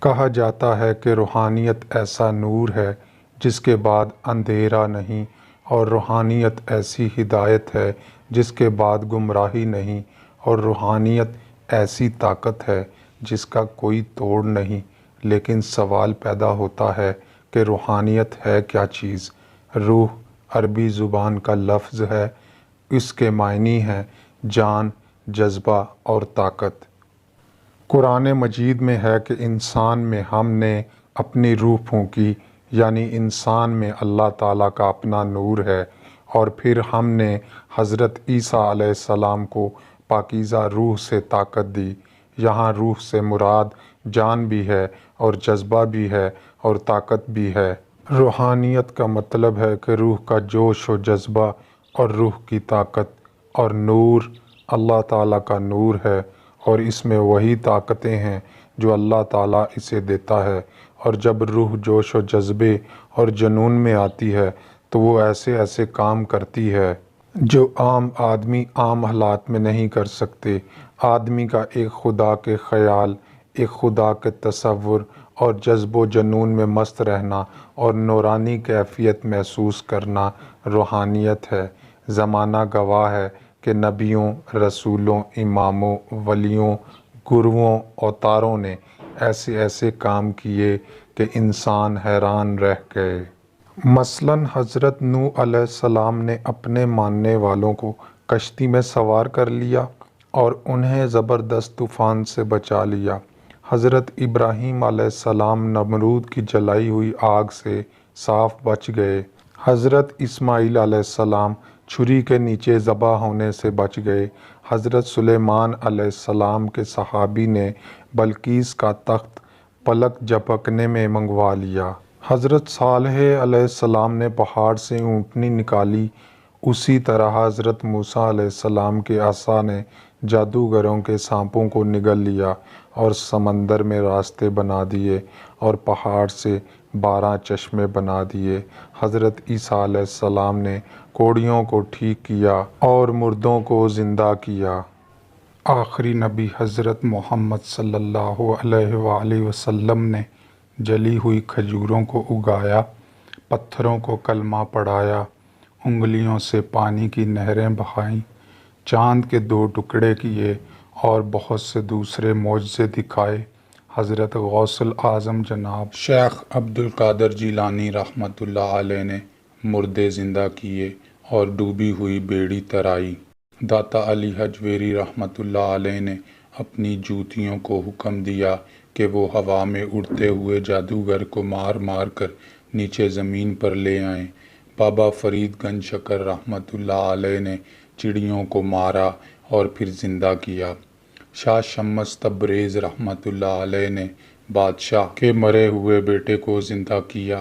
کہا جاتا ہے کہ روحانیت ایسا نور ہے جس کے بعد اندھیرا نہیں، اور روحانیت ایسی ہدایت ہے جس کے بعد گمراہی نہیں، اور روحانیت ایسی طاقت ہے جس کا کوئی توڑ نہیں۔ لیکن سوال پیدا ہوتا ہے کہ روحانیت ہے کیا چیز؟ روح عربی زبان کا لفظ ہے، اس کے معنی ہیں جان، جذبہ اور طاقت۔ قرآن مجید میں ہے کہ انسان میں ہم نے اپنی روح پھونکی، یعنی انسان میں اللہ تعالیٰ کا اپنا نور ہے، اور پھر ہم نے حضرت عیسیٰ علیہ السلام کو پاکیزہ روح سے طاقت دی۔ یہاں روح سے مراد جان بھی ہے اور جذبہ بھی ہے اور طاقت بھی ہے۔ روحانیت کا مطلب ہے کہ روح کا جوش و جذبہ اور روح کی طاقت، اور نور اللہ تعالیٰ کا نور ہے، اور اس میں وہی طاقتیں ہیں جو اللہ تعالیٰ اسے دیتا ہے۔ اور جب روح جوش و جذبے اور جنون میں آتی ہے تو وہ ایسے ایسے کام کرتی ہے جو عام آدمی عام حالات میں نہیں کر سکتے۔ آدمی کا ایک خدا کے خیال، ایک خدا کے تصور اور جذب و جنون میں مست رہنا اور نورانی کیفیت محسوس کرنا روحانیت ہے۔ زمانہ گواہ ہے کہ نبیوں، رسولوں، اماموں، ولیوں، گروؤں، اوتاروں نے ایسے ایسے کام کیے کہ انسان حیران رہ گئے۔ مثلاً حضرت نوح علیہ السلام نے اپنے ماننے والوں کو کشتی میں سوار کر لیا اور انہیں زبردست طوفان سے بچا لیا۔ حضرت ابراہیم علیہ السلام نمرود کی جلائی ہوئی آگ سے صاف بچ گئے۔ حضرت اسماعیل علیہ السلام چھری کے نیچے ذبح ہونے سے بچ گئے۔ حضرت سلیمان علیہ السلام کے صحابی نے بلقیس کا تخت پلک جھپکنے میں منگوا لیا۔ حضرت صالح علیہ السلام نے پہاڑ سے اونٹنی نکالی۔ اسی طرح حضرت موسیٰ علیہ السلام کے عصا نے جادوگروں کے سانپوں کو نگل لیا اور سمندر میں راستے بنا دیے اور پہاڑ سے 12 چشمے بنا دیے۔ حضرت عیسیٰ علیہ السلام نے کوڑیوں کو ٹھیک کیا اور مردوں کو زندہ کیا۔ آخری نبی حضرت محمد صلی اللہ علیہ وآلہ وسلم نے جلی ہوئی کھجوروں کو اگایا، پتھروں کو کلمہ پڑھایا، انگلیوں سے پانی کی نہریں بہائیں، چاند کے 2 ٹکڑے کیے اور بہت سے دوسرے معجزے دکھائے۔ حضرت غوث الاعظم جناب شیخ عبد القادر جیلانی رحمۃ اللہ علیہ نے مردے زندہ کیے اور ڈوبی ہوئی بیڑی ترائی۔ داتا علی حجویری رحمۃ اللہ علیہ نے اپنی جوتیوں کو حکم دیا کہ وہ ہوا میں اڑتے ہوئے جادوگر کو مار مار کر نیچے زمین پر لے آئیں۔ بابا فرید گنج شکر رحمۃ اللہ علیہ نے چڑیوں کو مارا اور پھر زندہ کیا۔ شاہ شمس تبریز رحمۃ اللہ علیہ نے بادشاہ کے مرے ہوئے بیٹے کو زندہ کیا۔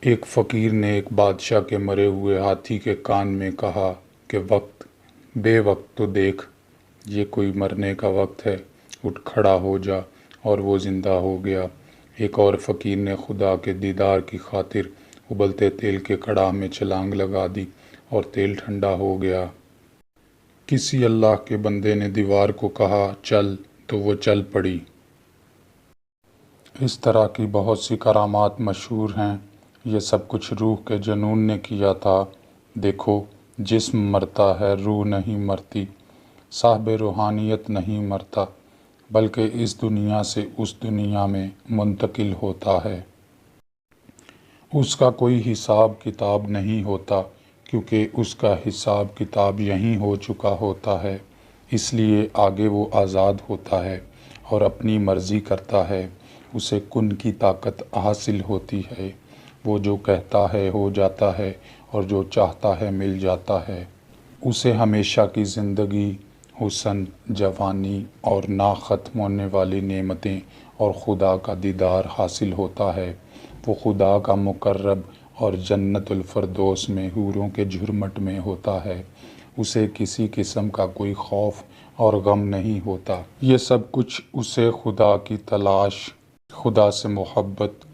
ایک فقیر نے ایک بادشاہ کے مرے ہوئے ہاتھی کے کان میں کہا کہ وقت بے وقت تو دیکھ، یہ کوئی مرنے کا وقت ہے، اٹھ کھڑا ہو جا، اور وہ زندہ ہو گیا۔ ایک اور فقیر نے خدا کے دیدار کی خاطر ابلتے تیل کے کڑاہ میں چھلانگ لگا دی اور تیل ٹھنڈا ہو گیا۔ کسی اللہ کے بندے نے دیوار کو کہا چل تو وہ چل پڑی۔ اس طرح کی بہت سی کرامات مشہور ہیں۔ یہ سب کچھ روح کے جنون نے کیا تھا۔ دیکھو، جسم مرتا ہے، روح نہیں مرتی۔ صاحب روحانیت نہیں مرتا، بلکہ اس دنیا سے اس دنیا میں منتقل ہوتا ہے۔ اس کا کوئی حساب کتاب نہیں ہوتا، کیونکہ اس کا حساب کتاب یہیں ہو چکا ہوتا ہے۔ اس لیے آگے وہ آزاد ہوتا ہے اور اپنی مرضی کرتا ہے۔ اسے کن کی طاقت حاصل ہوتی ہے۔ وہ جو کہتا ہے ہو جاتا ہے اور جو چاہتا ہے مل جاتا ہے۔ اسے ہمیشہ کی زندگی، حسن، جوانی اور نہ ختم ہونے والی نعمتیں اور خدا کا دیدار حاصل ہوتا ہے۔ وہ خدا کا مقرب اور جنت الفردوس میں حوروں کے جھرمٹ میں ہوتا ہے۔ اسے کسی قسم کا کوئی خوف اور غم نہیں ہوتا۔ یہ سب کچھ اسے خدا کی تلاش، خدا سے محبت،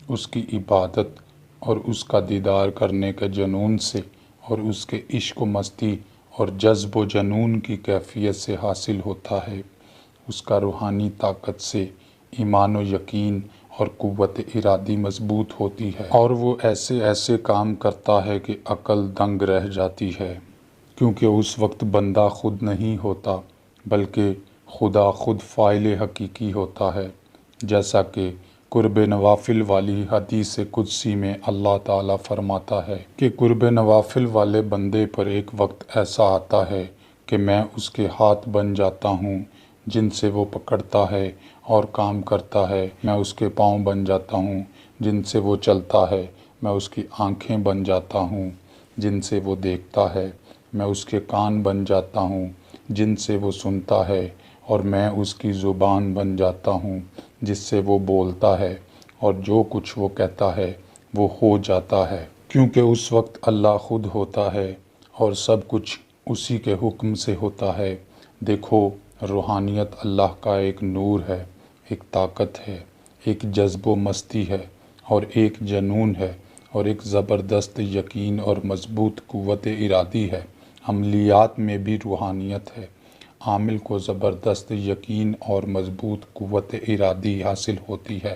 اس کی عبادت اور اس کا دیدار کرنے کے جنون سے اور اس کے عشق و مستی اور جذب و جنون کی کیفیت سے حاصل ہوتا ہے۔ اس کا روحانی طاقت سے ایمان و یقین اور قوت ارادی مضبوط ہوتی ہے، اور وہ ایسے ایسے کام کرتا ہے کہ عقل دنگ رہ جاتی ہے، کیونکہ اس وقت بندہ خود نہیں ہوتا بلکہ خدا خود فاعل حقیقی ہوتا ہے، جیسا کہ قرب نوافل والی حدیث قدسی میں اللہ تعالیٰ فرماتا ہے کہ قرب نوافل والے بندے پر ایک وقت ایسا آتا ہے کہ میں اس کے ہاتھ بن جاتا ہوں جن سے وہ پکڑتا ہے اور کام کرتا ہے، میں اس کے پاؤں بن جاتا ہوں جن سے وہ چلتا ہے، میں اس کی آنکھیں بن جاتا ہوں جن سے وہ دیکھتا ہے، میں اس کے کان بن جاتا ہوں جن سے وہ سنتا ہے، اور میں اس کی زبان بن جاتا ہوں جس سے وہ بولتا ہے، اور جو کچھ وہ کہتا ہے وہ ہو جاتا ہے، کیونکہ اس وقت اللہ خود ہوتا ہے اور سب کچھ اسی کے حکم سے ہوتا ہے۔ دیکھو، روحانیت اللہ کا ایک نور ہے، ایک طاقت ہے، ایک جذب و مستی ہے، اور ایک جنون ہے، اور ایک زبردست یقین اور مضبوط قوت ارادی ہے۔ عملیات میں بھی روحانیت ہے۔ عامل کو زبردست یقین اور مضبوط قوت ارادی حاصل ہوتی ہے،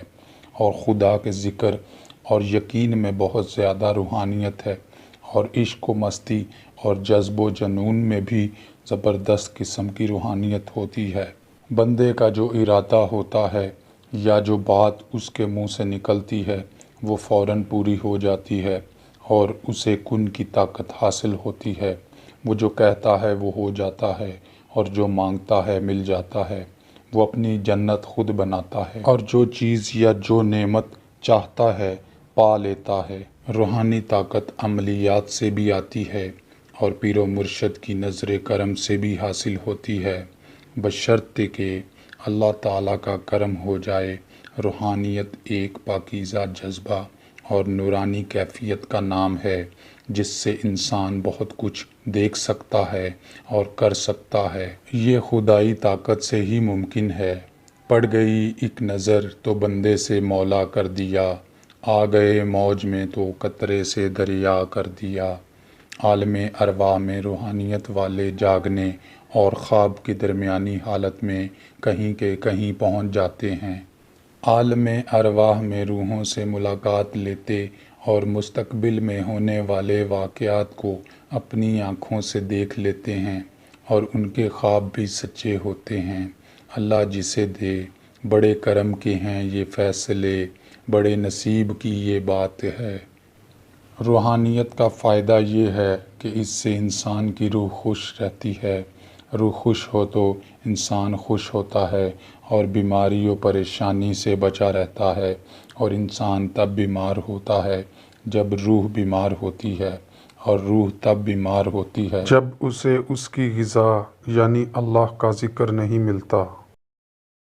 اور خدا کے ذکر اور یقین میں بہت زیادہ روحانیت ہے، اور عشق و مستی اور جذب و جنون میں بھی زبردست قسم کی روحانیت ہوتی ہے۔ بندے کا جو ارادہ ہوتا ہے یا جو بات اس کے منہ سے نکلتی ہے وہ فوراً پوری ہو جاتی ہے، اور اسے کن کی طاقت حاصل ہوتی ہے۔ وہ جو کہتا ہے وہ ہو جاتا ہے، اور جو مانگتا ہے مل جاتا ہے۔ وہ اپنی جنت خود بناتا ہے، اور جو چیز یا جو نعمت چاہتا ہے پا لیتا ہے۔ روحانی طاقت عملیات سے بھی آتی ہے اور پیر و مرشد کی نظر کرم سے بھی حاصل ہوتی ہے، بشرطے کہ اللہ تعالیٰ کا کرم ہو جائے۔ روحانیت ایک پاکیزہ جذبہ اور نورانی کیفیت کا نام ہے جس سے انسان بہت کچھ دیکھ سکتا ہے اور کر سکتا ہے۔ یہ خدائی طاقت سے ہی ممکن ہے۔ پڑ گئی ایک نظر تو بندے سے مولا کر دیا، آ گئے موج میں تو قطرے سے دریا کر دیا۔ عالم ارواح میں روحانیت والے جاگنے اور خواب کی درمیانی حالت میں کہیں کے کہیں پہنچ جاتے ہیں۔ عالم ارواح میں روحوں سے ملاقات لیتے اور مستقبل میں ہونے والے واقعات کو اپنی آنکھوں سے دیکھ لیتے ہیں، اور ان کے خواب بھی سچے ہوتے ہیں۔ اللہ جسے دے، بڑے کرم کے ہیں یہ فیصلے، بڑے نصیب کی یہ بات ہے۔ روحانیت کا فائدہ یہ ہے کہ اس سے انسان کی روح خوش رہتی ہے۔ روح خوش ہو تو انسان خوش ہوتا ہے اور بیماری و پریشانی سے بچا رہتا ہے، اور انسان تب بیمار ہوتا ہے جب روح بیمار ہوتی ہے، اور روح تب بیمار ہوتی ہے جب اسے اس کی غذا یعنی اللہ کا ذکر نہیں ملتا۔